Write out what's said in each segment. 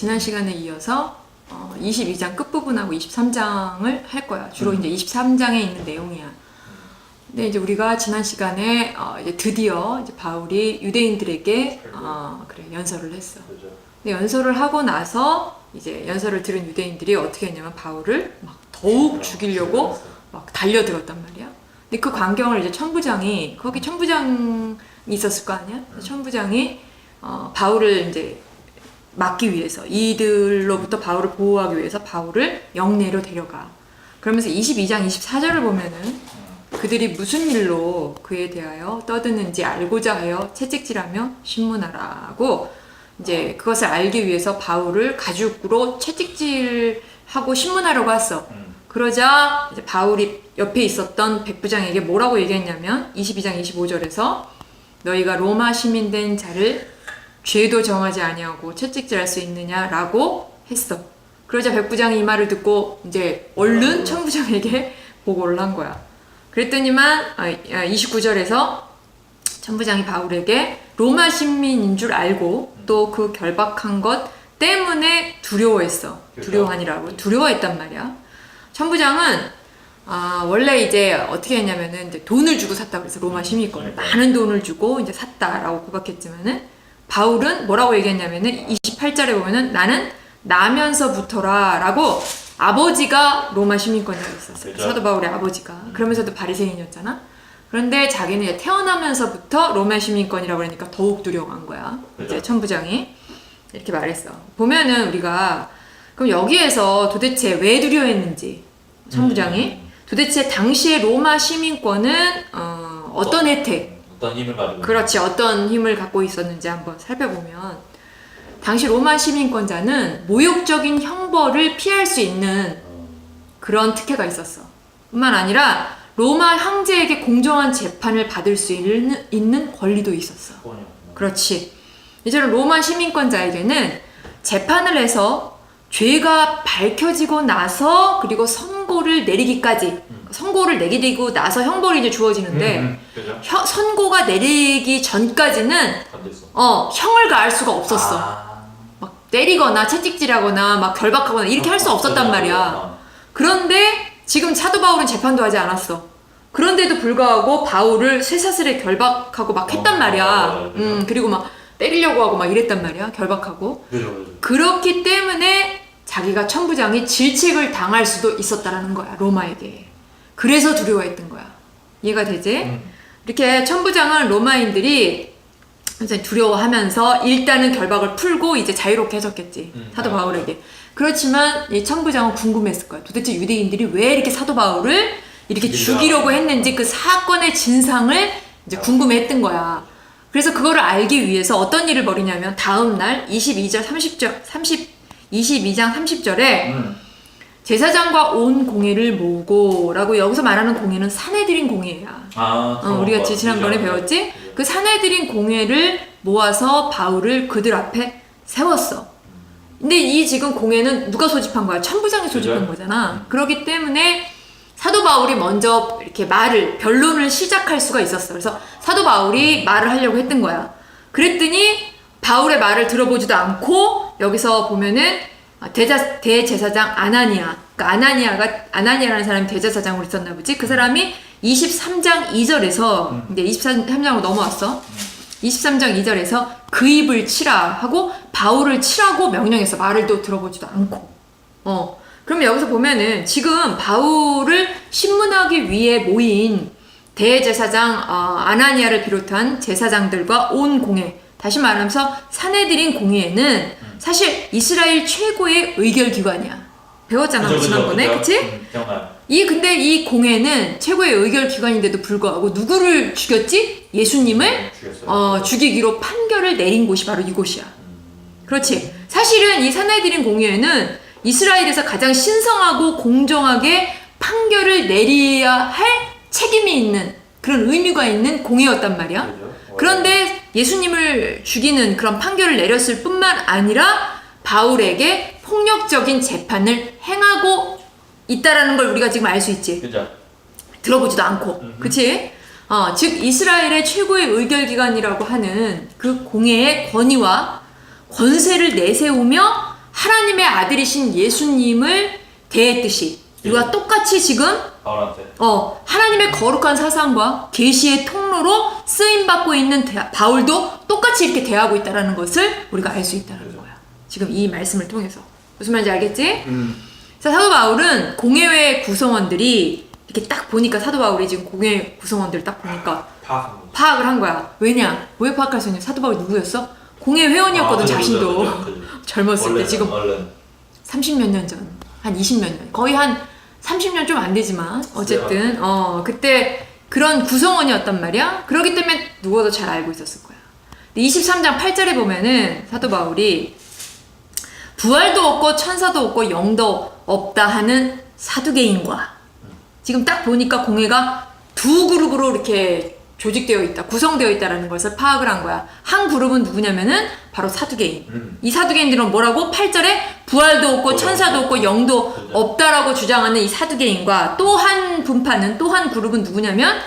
지난 시간에 이어서 22장 끝부분하고 23장을 할 거야. 주로 이제 23장에 있는 내용이야. 근데 이제 우리가 지난 시간에 이제 드디어 이제 바울이 유대인들에게 그래 연설을 했어. 근데 연설을 하고 나서 이제 연설을 들은 유대인들이 어떻게 했냐면 바울을 막 더욱 죽이려고 막 달려들었단 말이야. 근데 그 광경을 이제 천부장이 거기 천부장이 있었을 거 아니야? 천부장이 바울을 이제 막기 위해서 이들로부터 바울을 보호하기 위해서 바울을 영내로 데려가. 그러면서 22장 24절을 보면은 그들이 무슨 일로 그에 대하여 떠드는지 알고자 하여 채찍질하며 신문하라고 이제 그것을 알기 위해서 바울을 가죽으로 채찍질하고 신문하려고 했어. 그러자 이제 바울이 옆에 있었던 백부장에게 뭐라고 얘기했냐면 22장 25절에서 너희가 로마 시민 된 자를 죄도 정하지 아니하고 채찍질할 수 있느냐라고 했어. 그러자 백부장이 이 말을 듣고 이제 얼른 천부장에게 보고를 한 거야. 그랬더니만 29절에서 천부장이 바울에게 로마 시민인 줄 알고 또 그 결박한 것 때문에 두려워했어. 두려워하니라고 두려워했단 말이야. 천부장은 원래 이제 어떻게 했냐면은 이제 돈을 주고 샀다 그래서 로마 시민권을 많은 돈을 주고 이제 샀다라고 고백했지만은 바울은 뭐라고 얘기했냐면은 28절에 보면은 나는 나면서부터라 라고 아버지가 로마 시민권이라고 했었어요. 사도 바울의 아버지가. 그러면서도 바리새인이었잖아. 그런데 자기는 태어나면서부터 로마 시민권이라고 그러니까 더욱 두려워한 거야. 이제 천부장이 이렇게 말했어. 보면은 우리가 그럼 여기에서 도대체 왜 두려워했는지 천부장이 도대체 당시의 로마 시민권은 어떤 혜택 어떤 힘을 가지고 그렇지 어떤 힘을 갖고 있었는지 한번 살펴보면 당시 로마 시민권자는 모욕적인 형벌을 피할 수 있는 그런 특혜가 있었어. 뿐만 아니라 로마 황제에게 공정한 재판을 받을 수 있는 권리도 있었어. 그렇지. 이제는 로마 시민권자에게는 재판을 해서 죄가 밝혀지고 나서 그리고 선고를 내리기까지 선고를 내리고 나서 형벌이 이제 주어지는데 선고가 내리기 전까지는 형을 가할 수가 없었어. 막 때리거나 채찍질하거나 막 결박하거나 이렇게 할 수 없었단 말이야. 그런데 지금 사도 바울은 재판도 하지 않았어. 그런데도 불구하고 바울을 쇠사슬에 결박하고 막 했단 말이야. 그리고 막 때리려고 하고 막 이랬단 말이야. 결박하고. 그렇기 때문에 자기가 천부장이 질책을 당할 수도 있었다라는 거야. 로마에게. 그래서 두려워했던 거야. 이해가 되지? 이렇게 천부장은 로마인들이 두려워하면서 일단은 결박을 풀고 이제 자유롭게 해줬겠지. 사도 바울에게. 그렇지만 이 천부장은 궁금했을 거야. 도대체 유대인들이 왜 이렇게 사도 바울을 이렇게 죽이려고 했는지 그 사건의 진상을 이제 궁금해했던 거야. 그래서 그거를 알기 위해서 어떤 일을 벌이냐면 다음 날 22장 30절에 제사장과 온 공회를 모으고 라고 여기서 말하는 공회는 사내들인 공회야. 우리가 지난번에 배웠지? 그 사내들인 공회를 모아서 바울을 그들 앞에 세웠어. 근데 이 지금 공회는 누가 소집한 거야? 천부장이 소집한 거잖아. 그렇기 때문에 사도 바울이 먼저 이렇게 변론을 시작할 수가 있었어. 그래서 사도 바울이 말을 하려고 했던 거야. 그랬더니 바울의 말을 들어보지도 않고 여기서 보면은 대제사장 아나니아. 그러니까 아나니아라는 사람이 대제사장으로 있었나 보지. 그 사람이 23장 2절에서 이제 23장으로 넘어왔어. 23장 2절에서 그 입을 치라 하고 바울을 치라고 명령했어. 말을 또 들어보지도 않고. 그러면 여기서 보면은 지금 바울을 신문하기 위해 모인 대제사장 아나니아를 비롯한 제사장들과 온 공회, 다시 말하면서 사내들인 공회는 사실 이스라엘 최고의 의결기관이야. 배웠잖아, 지난번에, 그치? 근데 이 공회는 최고의 의결기관인데도 불구하고 누구를 죽였지? 예수님을 죽이기로 판결을 내린 곳이 바로 이곳이야. 그렇지? 사실은 이 사내들인 공회는 이스라엘에서 가장 신성하고 공정하게 판결을 내려야 할 책임이 있는 그런 의미가 있는 공회였단 말이야. 그런데 예수님을 죽이는 그런 판결을 내렸을 뿐만 아니라 바울에게 폭력적인 재판을 행하고 있다라는 걸 우리가 지금 알 수 있지. 들어보지도 않고. 그치? 즉 이스라엘의 최고의 의결기관이라고 하는 그 공회의 권위와 권세를 내세우며 하나님의 아들이신 예수님을 대했듯이 이와 똑같이 지금 바울한테. 하나님의 거룩한 사상과 계시의 통로로 쓰임 받고 있는 바울도 똑같이 이렇게 대하고 있다는 것을 우리가 알 수 있다는 거야. 지금 이 말씀을 통해서 무슨 말인지 알겠지? 자, 사도 바울은 공예회 구성원들이 이렇게 딱 보니까 사도 바울이 지금 공예 구성원들 딱 보니까 파악을 한 거야. 왜냐? 왜 파악할 수 있냐? 사도 바울이 누구였어? 공예 회원이었거든. 자신도 젊었을 때. 지금 30몇 년 전, 한 20몇 년, 거의 한 30년 좀 안 되지만 어쨌든 그때 그런 구성원이었단 말이야. 그렇기 때문에 누구도 잘 알고 있었을 거야. 23장 8절에 보면은 사도 바울이 부활도 없고 천사도 없고 영도 없다 하는 사두개인과, 지금 딱 보니까 공회가 두 그룹으로 이렇게 조직되어 있다, 구성되어 있다라는 것을 파악을 한 거야. 한 그룹은 누구냐면은 바로 사두개인. 이 사두개인들은 뭐라고? 8절에 부활도 없고 천사도 없고 영도 없다라고 주장하는 이 사두개인과, 또 한 분파는, 또 한 그룹은 누구냐면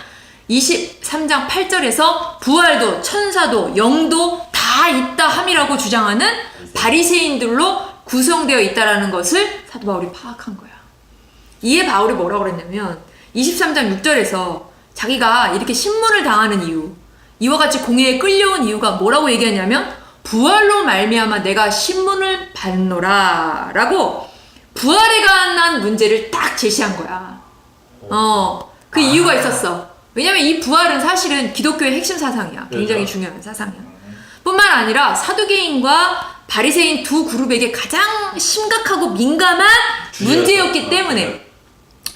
23장 8절에서 부활도 천사도 영도 다 있다 함이라고 주장하는 바리새인들로 구성되어 있다라는 것을 사도 바울이 파악한 거야. 이에 바울이 뭐라고 그랬냐면 23장 6절에서 자기가 이렇게 신문을 당하는 이유, 이와 같이 공회에 끌려온 이유가 뭐라고 얘기하냐면 부활로 말미암아 내가 신문을 받노라 라고 부활에 관한 문제를 딱 제시한 거야. 그 이유가 있었어. 왜냐면 이 부활은 사실은 기독교의 핵심 사상이야. 굉장히 중요한 사상이야. 뿐만 아니라 사두개인과 바리새인 두 그룹에게 가장 심각하고 민감한 문제였기 때문에,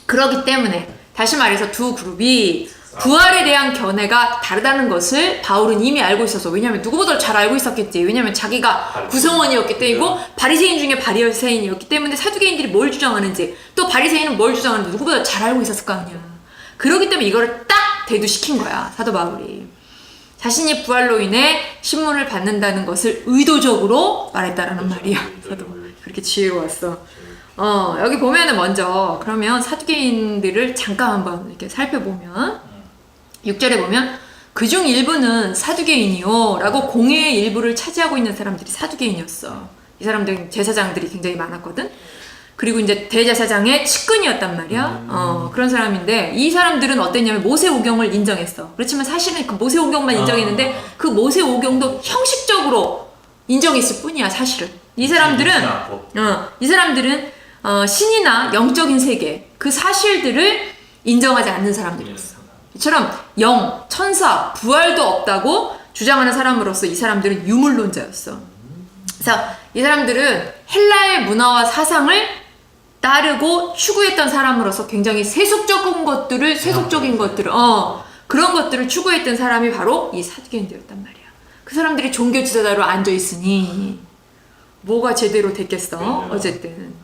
그렇기 때문에 다시 말해서 두 그룹이 부활에 대한 견해가 다르다는 것을 바울은 이미 알고 있었어. 왜냐면 누구보다 잘 알고 있었겠지. 왜냐면 자기가 구성원이었기 때문이고 바리새인 중에 바리새인이었기 때문에 사두개인들이 뭘 주장하는지, 또 바리새인은 뭘 주장하는지 누구보다 잘 알고 있었을 거 아니야. 그렇기 때문에 이거를 딱 대두시킨 거야, 사도 바울이. 자신이 부활로 인해 신문을 받는다는 것을 의도적으로 말했다라는 말이야. 사도 그렇게 지혜로웠어. 여기 보면은 먼저 그러면 사두개인들을 잠깐 한번 이렇게 살펴보면 6절에 보면 그중 일부는 사두개인이요 라고 공회의 일부를 차지하고 있는 사람들이 사두개인이었어. 이 사람들은 제사장들이 굉장히 많았거든. 그리고 이제 대제사장의 측근이었단 말이야. 그런 사람인데 이 사람들은 어땠냐면 모세오경을 인정했어. 그렇지만 사실은 그 모세오경만 인정했는데 그 모세오경도 형식적으로 인정했을 뿐이야, 사실은. 이 사람들은 신이나 영적인 세계, 그 사실들을 인정하지 않는 사람들이었어. 이처럼 영, 천사, 부활도 없다고 주장하는 사람으로서 이 사람들은 유물론자였어. 그래서 이 사람들은 헬라의 문화와 사상을 따르고 추구했던 사람으로서 굉장히 세속적인 것들을 그런 것들을 추구했던 사람이 바로 이 사두개인들이었단 말이야. 그 사람들이 종교 지도자로 앉아 있으니 뭐가 제대로 됐겠어? 어쨌든.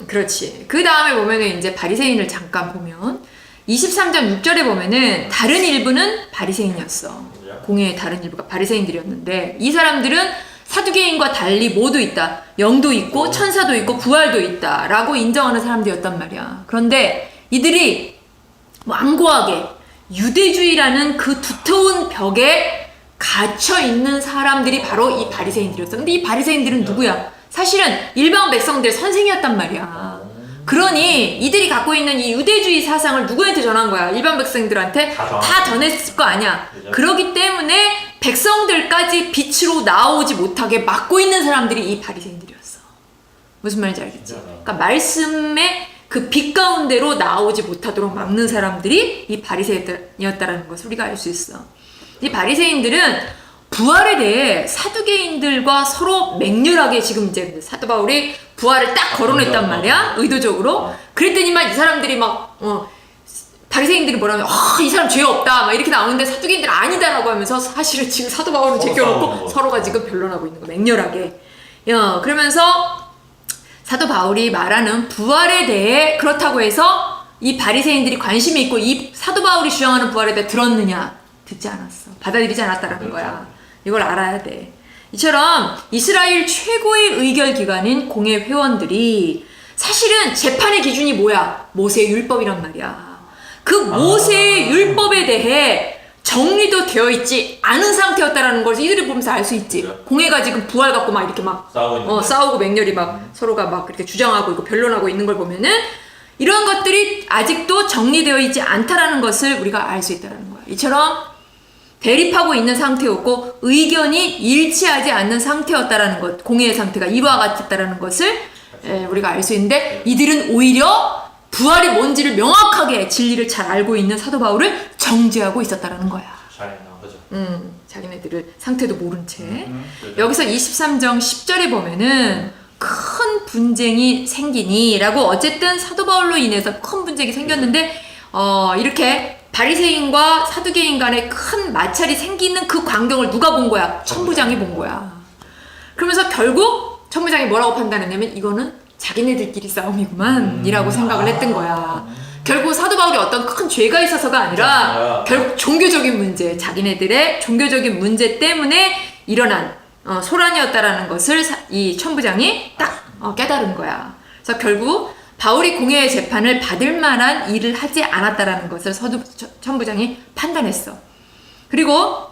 그렇지. 그 다음에 보면은 이제 바리새인을 잠깐 보면 23장 6절에 보면은 다른 일부는 바리새인이었어. 공회의 다른 일부가 바리새인들이었는데 이 사람들은 사두개인과 달리 모두 있다. 영도 있고 천사도 있고 부활도 있다 라고 인정하는 사람들이었단 말이야. 그런데 이들이 완고하게 유대주의라는 그 두터운 벽에 갇혀 있는 사람들이 바로 이 바리새인들이었어. 근데 이 바리새인들은 누구야? 사실은 일반 백성들의 선생이었단 말이야. 그러니 이들이 갖고 있는 이 유대주의 사상을 누구한테 전한 거야? 일반 백성들한테 다 전했을 거 아니야. 그렇기 때문에 백성들까지 빛으로 나오지 못하게 막고 있는 사람들이 이 바리새인들이었어. 무슨 말인지 알겠지? 그러니까 말씀의 그 빛 가운데로 나오지 못하도록 막는 사람들이 이 바리새인이었다라는 것을 우리가 알 수 있어. 이 바리새인들은 부활에 대해 사두개인들과 서로 맹렬하게 지금 이제 사도 바울이 부활을 딱 거론했단 말이야, 의도적으로. 그랬더니만 이 사람들이 막 바리새인들이 뭐라면 이 사람 죄 없다 막 이렇게 나오는데 사두개인들은 아니다라고 하면서 사실은 지금 사도 바울은 제껴놓고 서로가 지금 변론하고 있는 거, 맹렬하게. 그러면서 사도 바울이 말하는 부활에 대해 그렇다고 해서 이 바리새인들이 관심이 있고 이 사도 바울이 주장하는 부활에 대해 들었느냐? 듣지 않았어. 받아들이지 않았다라는 거야. 이걸 알아야 돼. 이처럼 이스라엘 최고의 의결 기관인 공회 회원들이 사실은 재판의 기준이 뭐야? 모세의 율법이란 말이야. 그 모세의 율법에 대해 정리도 되어 있지 않은 상태였다라는 걸 이들이 보면서 알 수 있지. 그래? 공회가 지금 부활 갖고 막 이렇게 막 싸우고 맹렬히 막 서로가 막 이렇게 주장하고 있고 변론하고 있는 걸 보면은 이런 것들이 아직도 정리되어 있지 않다라는 것을 우리가 알 수 있다라는 거야. 이처럼 대립하고 있는 상태였고 의견이 일치하지 않는 상태였다라는 것, 공회의 상태가 이와 같았다라는 것을 우리가 알 수 있는데 이들은 오히려 부활이 뭔지를 명확하게 진리를 잘 알고 있는 사도 바울을 정죄하고 있었다라는 거야. 잘했나 보죠. 자기네들을 상태도 모른 채. 여기서 23장 10절에 보면은 큰 분쟁이 생기니 라고 어쨌든 사도 바울로 인해서 큰 분쟁이 생겼는데 이렇게 바리새인과 사두개인 간에 큰 마찰이 생기는 그 광경을 누가 본 거야? 천부장이 본 거야. 그러면서 결국 천부장이 뭐라고 판단했냐면 이거는 자기네들끼리 싸움이구만 이라고 생각을 했던 거야. 결국 사도 바울이 어떤 큰 죄가 있어서가 아니라 결국 종교적인 문제, 자기네들의 종교적인 문제 때문에 일어난 소란이었다라는 것을 이 천부장이 딱 깨달은 거야. 그래서 결국 바울이 공회의 재판을 받을 만한 일을 하지 않았다라는 것을 천부장이 판단했어. 그리고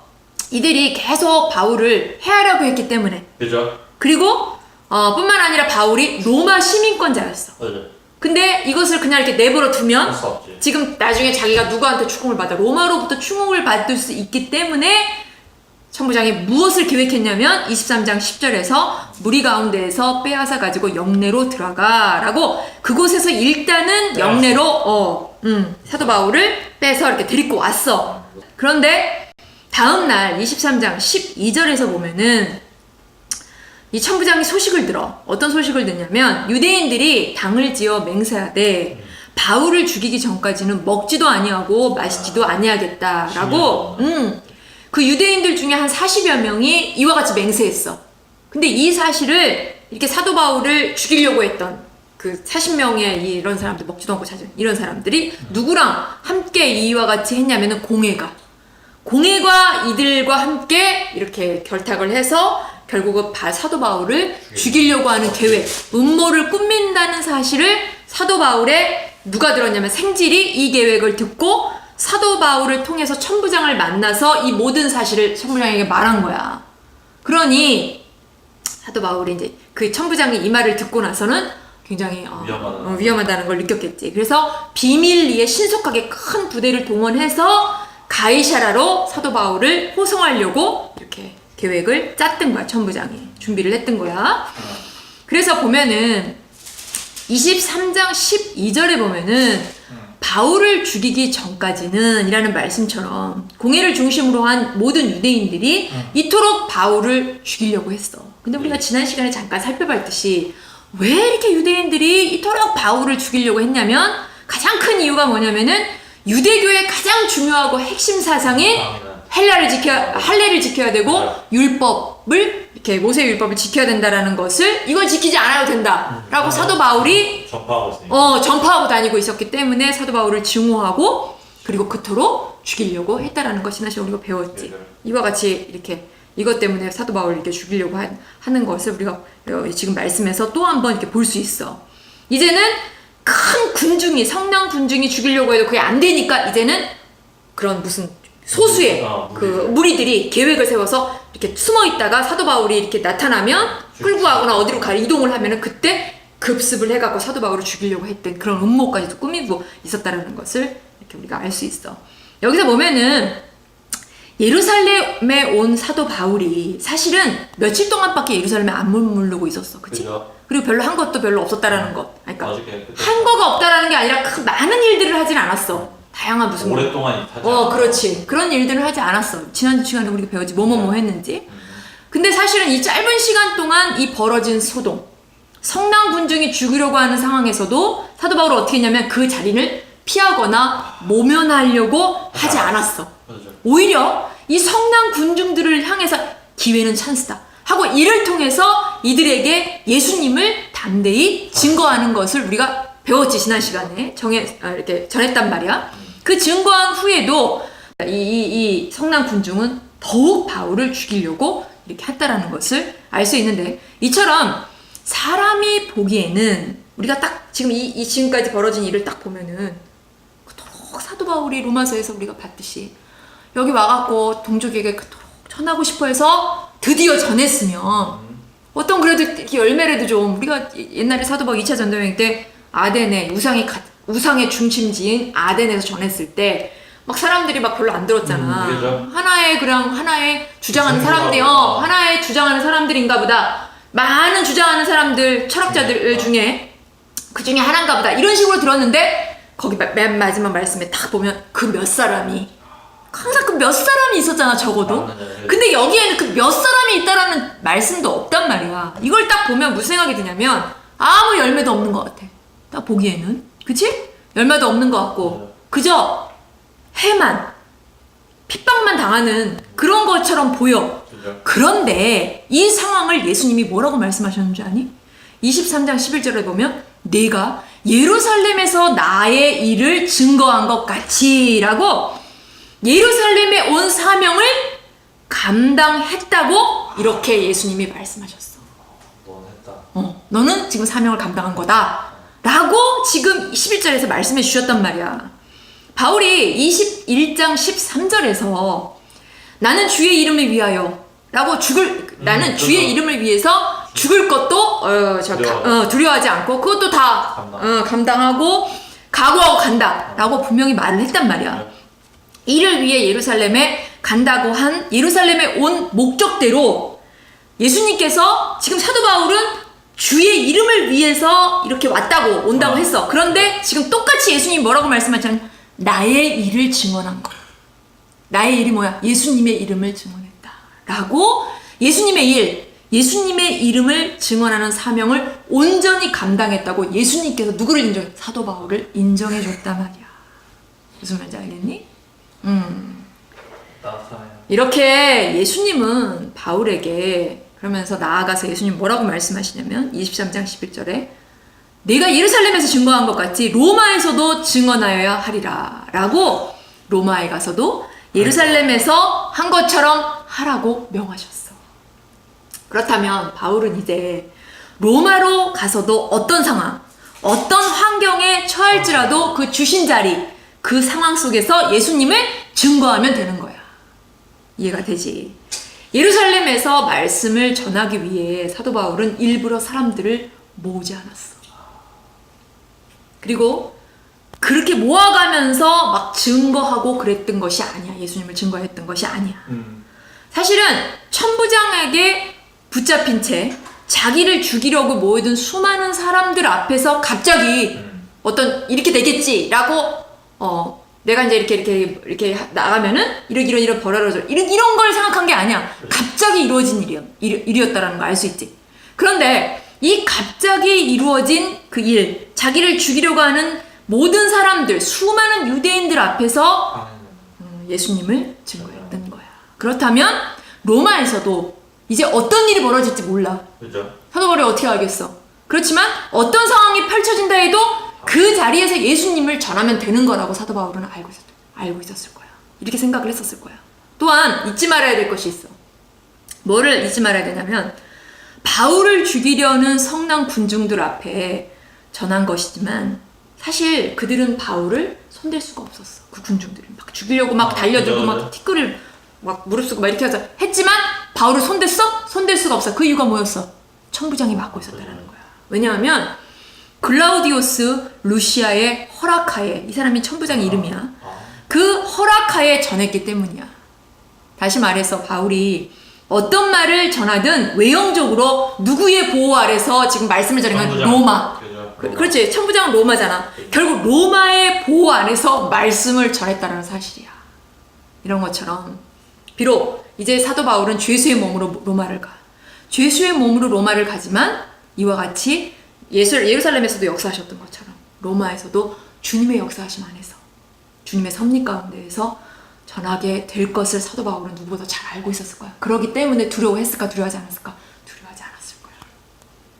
이들이 계속 바울을 해하려고 했기 때문에. 그죠? 그리고 뿐만 아니라 바울이 로마 시민권자였어. 그죠? 근데 이것을 그냥 이렇게 내버려 두면 할 수 없지. 지금 나중에 자기가 누구한테 추궁을 받아 로마로부터 추궁을 받을 수 있기 때문에 천부장이 무엇을 계획했냐면 23장 10절에서 무리 가운데에서 빼앗아 가지고 영내로 들어가라고 그곳에서 일단은 영내로 사도 바울을 빼서 이렇게 데리고 왔어. 그런데 다음날 23장 12절에서 보면은 이 천부장이 소식을 들어. 어떤 소식을 듣냐면 유대인들이 당을 지어 맹세하되 바울을 죽이기 전까지는 먹지도 아니하고 마시지도 아니하겠다라고 그 유대인들 중에 한 40여 명이 이와 같이 맹세했어. 근데 이 사실을 이렇게 사도 바울을 죽이려고 했던 그 40명의 이런 사람들, 먹지도 않고 자주 이런 사람들이 누구랑 함께 이와 같이 했냐면은 공회가 이들과 함께 이렇게 결탁을 해서 결국은 사도 바울을 죽이려고 하는 계획, 음모를 꾸민다는 사실을 사도 바울의 누가 들었냐면 생질이 이 계획을 듣고 사도 바울을 통해서 천부장을 만나서 이 모든 사실을 천부장에게 말한 거야. 그러니 사도 바울이 이제 그 천부장이 이 말을 듣고 나서는 굉장히 위험하다는 걸 느꼈겠지. 그래서 비밀리에 신속하게 큰 부대를 동원해서 가이사라로 사도 바울을 호송하려고 이렇게 계획을 짰던 거야. 천부장이 준비를 했던 거야. 그래서 보면은 23장 12절에 보면은 바울을 죽이기 전까지는 이라는 말씀처럼 공회를 중심으로 한 모든 유대인들이 이토록 바울을 죽이려고 했어. 근데 우리가 지난 시간에 잠깐 살펴봤듯이 왜 이렇게 유대인들이 이토록 바울을 죽이려고 했냐면 가장 큰 이유가 뭐냐면은 유대교의 가장 중요하고 핵심 사상인 할례를 지켜야 되고 율법을 이렇게 모세 율법을 지켜야 된다라는 것을 이걸 지키지 않아도 된다라고 사도 바울이 전파하고 다니고 있었기 때문에 사도 바울을 증오하고 그리고 그토록 죽이려고 했다라는 것이 사실 우리가 배웠지. 이와 같이 이렇게 이것 때문에 사도 바울을 이렇게 죽이려고 하는 것을 우리가 지금 말씀에서 또 한 번 이렇게 볼 수 있어. 이제는 큰 군중이 성난 군중이 죽이려고 해도 그게 안 되니까 이제는 그런 무슨 소수의 그 무리들이 계획을 세워서 이렇게 숨어 있다가 사도 바울이 이렇게 나타나면 끌고 가거나 어디로 이동을 하면은 그때 급습을 해갖고 사도 바울을 죽이려고 했던 그런 음모까지도 꾸미고 있었다라는 것을 이렇게 우리가 알 수 있어. 여기서 보면은 예루살렘에 온 사도 바울이 사실은 며칠 동안밖에 예루살렘에 안 머무르고 있었어. 그치? 그리고 별로 한 것도 별로 없었다라는 것. 그러니까 한 거가 없다라는 게 아니라 많은 일들을 하진 않았어. 다양한 무슨 오랫동안 그렇지. 그런 일들을 하지 않았어. 지난 시간에 우리가 배웠지. 뭐뭐뭐 했는지. 근데 사실은 이 짧은 시간 동안 이 벌어진 소동, 성난 군중이 죽이려고 하는 상황에서도 사도 바울은 어떻게 했냐면 그 자리를 피하거나 모면하려고 하지 않았어. 오히려 이 성난 군중들을 향해서 기회는 찬스다 하고 이를 통해서 이들에게 예수님을 담대히 증거하는 것을 우리가 배웠지. 지난 시간에 이렇게 전했단 말이야. 그 증거한 후에도 이 성난 군중은 더욱 바울을 죽이려고 이렇게 했다라는 것을 알 수 있는데 이처럼 사람이 보기에는 우리가 딱 지금 지금까지 벌어진 일을 딱 보면은 그토록 사도 바울이 로마서에서 우리가 봤듯이 여기 와갖고 동족에게 그토록 전하고 싶어 해서 드디어 전했으면 어떤 그래도 이렇게 열매라도 좀 우리가 옛날에 사도바울 2차 전도여행 때 아덴에 우상의 중심지인 아덴에서 전했을 때 막 사람들이 막 별로 안 들었잖아. 그렇죠. 하나의 주장하는 사람들이 하나의 주장하는 사람들인가 보다. 많은 주장하는 사람들 철학자들 중에 그 중에 하나인가 보다. 이런 식으로 들었는데 거기 맨 마지막 말씀에 딱 보면 그 몇 사람이 항상 그 몇 사람이 있었잖아 적어도. 근데 여기에는 그 몇 사람이 있다라는 말씀도 없단 말이야. 이걸 딱 보면 무슨 생각이 드냐면 아무 열매도 없는 것 같아. 딱 보기에는 그치? 열매도 없는 것 같고 그저 해만 핍박만 당하는 그런 것처럼 보여. 그런데 이 상황을 예수님이 뭐라고 말씀하셨는지 아니? 23장 11절에 보면 내가 예루살렘에서 나의 일을 증거한 것 같이 라고 예루살렘에 온 사명을 감당했다고 이렇게 예수님이 말씀하셨어. 너는 지금 사명을 감당한 거다 라고 지금 11절에서 말씀해 주셨단 말이야. 바울이 21장 13절에서 나는 주의 이름을 위하여 라고 나는 주의 이름을 위해서 죽을 것도 두려워하지 않고 그것도 다 감당하고 각오하고 간다 라고 분명히 말을 했단 말이야. 이를 위해 예루살렘에 간다고 한 예루살렘에 온 목적대로 예수님께서 지금 사도 바울은 주의 이름을 위해서 이렇게 온다고 했어. 그런데 지금 똑같이 예수님이 뭐라고 말씀하셨냐면 나의 일을 증언한 거. 나의 일이 뭐야? 예수님의 이름을 증언했다 라고 예수님의 이름을 증언하는 사명을 온전히 감당했다고 예수님께서 누구를 인정해? 사도 바울을 인정해 줬단 말이야. 무슨 말인지 알겠니? 이렇게 예수님은 바울에게 그러면서 나아가서 예수님 뭐라고 말씀하시냐면 23장 11절에 내가 예루살렘에서 증거한 것 같이 로마에서도 증언하여야 하리라 라고 로마에 가서도 예루살렘에서 한 것처럼 하라고 명하셨어. 그렇다면 바울은 이제 로마로 가서도 어떤 상황, 어떤 환경에 처할지라도 그 주신 자리, 그 상황 속에서 예수님을 증거하면 되는 거야. 이해가 되지? 예루살렘에서 말씀을 전하기 위해 사도 바울은 일부러 사람들을 모으지 않았어. 그리고 그렇게 모아가면서 막 증거하고 그랬던 것이 아니야. 예수님을 증거했던 것이 아니야. 사실은 천부장에게 붙잡힌 채 자기를 죽이려고 모이던 수많은 사람들 앞에서 갑자기 이렇게 되겠지라고 내가 이제 이렇게 나가면은 이런 벌어져 이런 걸 생각한 게 아니야. 갑자기 이루어진 일이었다라는 걸 알 수 있지. 그런데 이 갑자기 이루어진 그 일, 자기를 죽이려고 하는 모든 사람들, 수많은 유대인들 앞에서 예수님을 증거했던 거야. 그렇다면 로마에서도 이제 어떤 일이 벌어질지 몰라. 그죠? 사도 바울이 어떻게 알겠어? 그렇지만 어떤 상황이 펼쳐진다 해도 그 자리에서 예수님을 전하면 되는 거라고 사도 바울은 알고 있었을 거야. 이렇게 생각을 했었을 거야. 또한 잊지 말아야 될 것이 있어. 뭐를 잊지 말아야 되냐면 바울을 죽이려는 성난 군중들 앞에 전한 것이지만 사실 그들은 바울을 손댈 수가 없었어. 그 군중들이 막 죽이려고 막 달려들고 막 티끌을 막 무릅쓰고 막 이렇게 해서 했지만 바울을 손댔어? 손댈 수가 없어. 그 이유가 뭐였어? 천부장이 맡고 있었다는 거야. 왜냐하면 글라우디오스 루시아의 허락하에, 이 사람이 천부장 이름이야. 그 허락하에 전했기 때문이야. 다시 말해서 바울이 어떤 말을 전하든 외형적으로 누구의 보호 아래서 지금 말씀을 전하는 건 로마. 그렇지. 천부장은 로마잖아. 결국 로마의 보호 안에서 말씀을 전했다는 사실이야. 이런 것처럼 비록 이제 사도 바울은 죄수의 몸으로 로마를 가. 죄수의 몸으로 로마를 가지만 이와 같이 예루살렘에서도 역사하셨던 것처럼 로마에서도 주님의 역사하심 안에서 주님의 섭리 가운데에서 전하게 될 것을 사도 바울은 누구보다 잘 알고 있었을 거야. 그렇기 때문에 두려워했을까? 두려워하지 않았을까? 두려워하지 않았을 거야.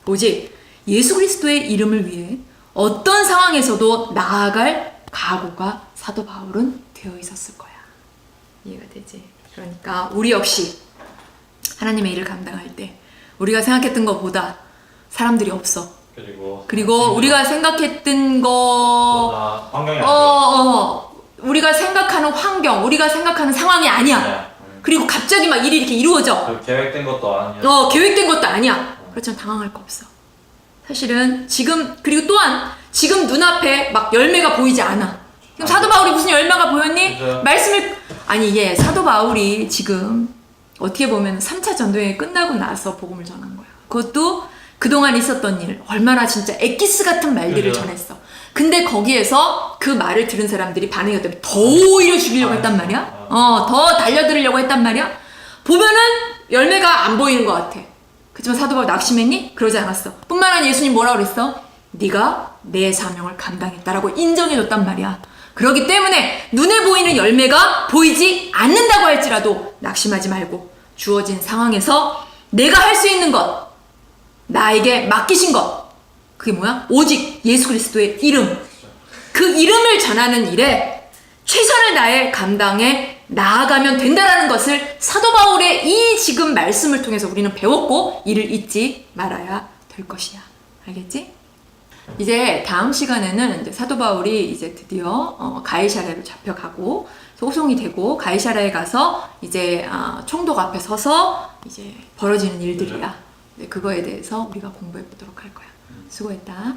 오직 예수 그리스도의 이름을 위해 어떤 상황에서도 나아갈 각오가 사도 바울은 되어 있었을 거야. 이해가 되지? 그러니까 우리 역시 하나님의 일을 감당할 때 우리가 생각했던 것보다 사람들이 없어. 그리고 우리가 생각했던 거 환경이 우리가 생각하는 환경, 우리가 생각하는 상황이 아니야. 네. 그리고 갑자기 막 일이 이렇게 이루어져. 그 계획된 것도 아니야. 계획된 것도 아니야. 그렇지만 당황할 거 없어. 사실은 지금, 그리고 또한 지금 눈앞에 막 열매가 보이지 않아. 지금 사도 바울이 무슨 열매가 보였니? 그죠. 말씀을, 아니 이게 사도 바울이 지금 어떻게 보면 3차 전도행이 끝나고 나서 복음을 전한 거야. 그것도 그동안 있었던 일, 얼마나 진짜 엑기스 같은 말들을 그죠. 전했어. 근데 거기에서 그 말을 들은 사람들이 반응이 어때면 더 오히려 죽이려고 했단 말이야. 더 달려들으려고 했단 말이야. 보면은 열매가 안 보이는 것 같아. 그렇지만 사도 바울 낙심했니? 그러지 않았어. 뿐만 아니라 예수님 뭐라 그랬어? 네가 내 사명을 감당했다라고 인정해줬단 말이야. 그렇기 때문에 눈에 보이는 열매가 보이지 않는다고 할지라도 낙심하지 말고 주어진 상황에서 내가 할 수 있는 것, 나에게 맡기신 것, 그게 뭐야? 오직 예수 그리스도의 이름. 그 이름을 전하는 일에 최선을 다해 감당해 나아가면 된다라는 것을 사도 바울의 이 지금 말씀을 통해서 우리는 배웠고 이를 잊지 말아야 될 것이야. 알겠지? 이제 다음 시간에는 이제 사도 바울이 이제 드디어 가이사랴로 잡혀가고 소송이 되고 가이사랴에 가서 이제 총독 앞에 서서 이제 벌어지는 일들이야. 그거에 대해서 우리가 공부해 보도록 할 거야. 수고했다.